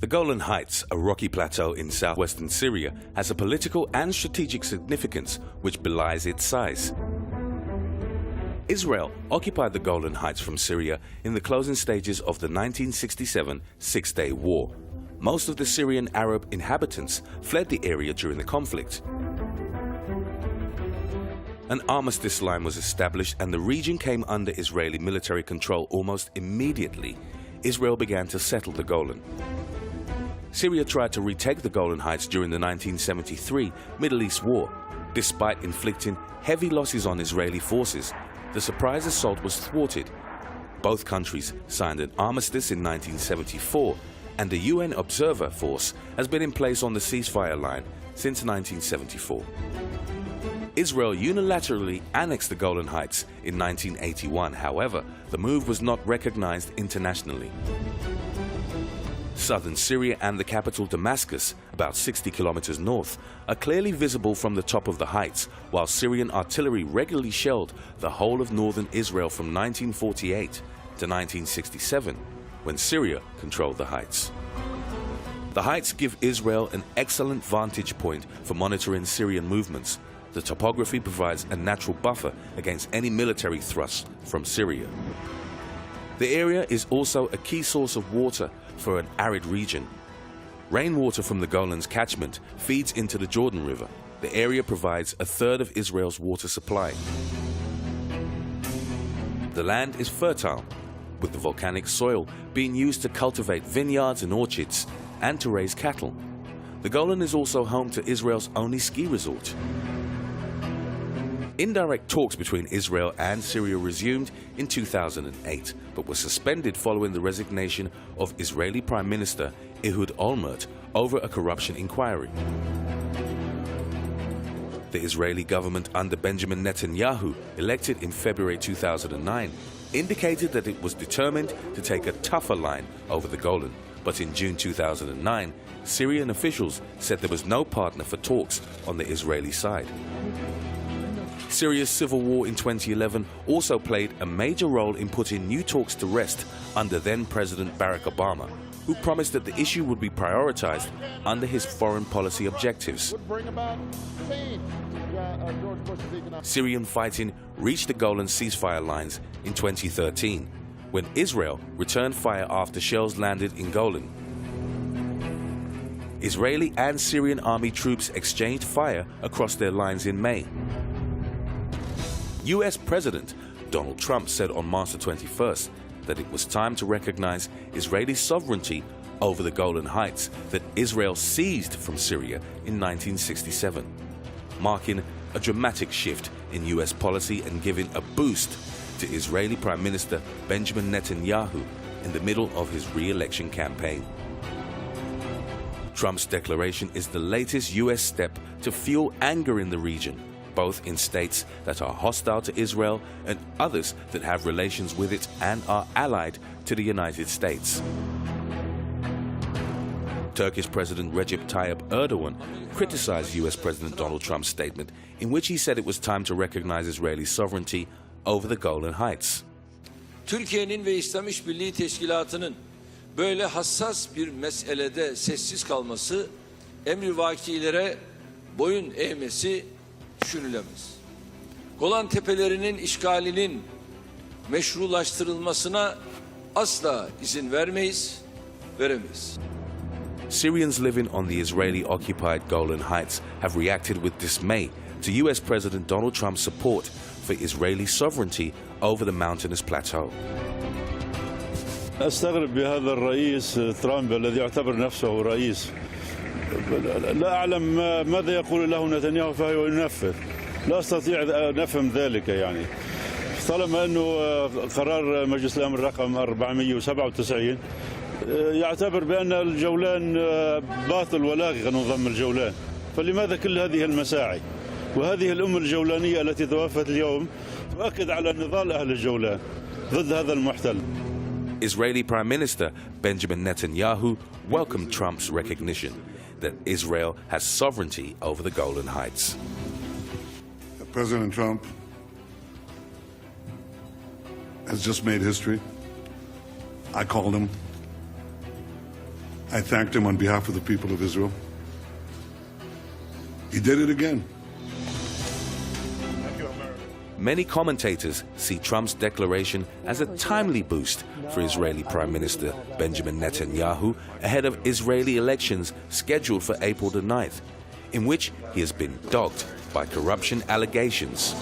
The Golan Heights, a rocky plateau in southwestern Syria, has a political and strategic significance which belies its size. Israel occupied the Golan Heights from Syria in the closing stages of the 1967 Six-Day War. Most of the Syrian Arab inhabitants fled the area during the conflict. An armistice line was established and the region came under Israeli military control almost immediately. Israel began to settle the Golan. Syria tried to retake the Golan Heights during the 1973 Middle East War. Despite inflicting heavy losses on Israeli forces, the surprise assault was thwarted. Both countries signed an armistice in 1974, and the UN Observer Force has been in place on the ceasefire line since 1974. Israel unilaterally annexed the Golan Heights in 1981. However, the move was not recognized internationally. Southern Syria and the capital Damascus, about 60 kilometers north, are clearly visible from the top of the heights, while Syrian artillery regularly shelled the whole of northern Israel from 1948 to 1967, when Syria controlled the heights. The heights give Israel an excellent vantage point for monitoring Syrian movements. The topography provides a natural buffer against any military thrusts from Syria. The area is also a key source of water for an arid region. Rainwater from the Golan's catchment feeds into the Jordan River. The area provides a third of Israel's water supply. The land is fertile, with the volcanic soil being used to cultivate vineyards and orchards and to raise cattle. The Golan is also home to Israel's only ski resort. Indirect talks between Israel and Syria resumed in 2008, but were suspended following the resignation of Israeli Prime Minister Ehud Olmert over a corruption inquiry. The Israeli government under Benjamin Netanyahu, elected in February 2009, indicated that it was determined to take a tougher line over the Golan. But in June 2009, Syrian officials said there was no partner for talks on the Israeli side. Syria's civil war in 2011 also played a major role in putting new talks to rest under then-President Barack Obama, who promised that the issue would be prioritized under his foreign policy objectives. Syrian fighting reached the Golan ceasefire lines in 2013, when Israel returned fire after shells landed in Golan. Israeli and Syrian army troops exchanged fire across their lines in May. US President Donald Trump said on March 21st that it was time to recognize Israeli sovereignty over the Golan Heights that Israel seized from Syria in 1967, marking a dramatic shift in US policy and giving a boost to Israeli Prime Minister Benjamin Netanyahu in the middle of his re-election campaign. Trump's declaration is the latest US step to fuel anger in the region, both in states that are hostile to Israel and others that have relations with it and are allied to the United States. Turkish President Recep Tayyip Erdogan criticized US President Donald Trump's statement in which he said it was time to recognize Israeli sovereignty over the Golan Heights. Türkiye'nin ve İslam İşbirliği Teşkilatı'nın böyle hassas bir meselede sessiz kalması, emrivakilere boyun eğmesi düşünülemez. Golan Tepelerinin işgalinin meşrulaştırılmasına asla izin veremeyiz. Syrians living on the Israeli-occupied Golan Heights have reacted with dismay to US President Donald Trump's support for Israeli sovereignty over the mountainous plateau. أستغرب بهذا الرئيس ترامب الذي يعتبر نفسه رئيس. لا أعلم ماذا يقول له نتنياهو فهو ينفذ. لا أستطيع أن أفهم ذلك يعني. طالما أنه قرار مجلس الأمن رقم 497 يعتبر بأن الجولان باطل ولاغي نظام الجولان. فلماذا كل هذه المساعي؟ وهذه الأمة الجولانية التي توفت اليوم تؤكد على نضال أهل الجولان ضد هذا المحتل. Israeli Prime Minister Benjamin Netanyahu welcomed Trump's recognition that Israel has sovereignty over the Golan Heights. President Trump has just made history. I called him. I thanked him on behalf of the people of Israel. He did it again. Many commentators see Trump's declaration as a timely boost for Israeli Prime Minister Benjamin Netanyahu ahead of Israeli elections scheduled for April the 9th, in which he has been dogged by corruption allegations.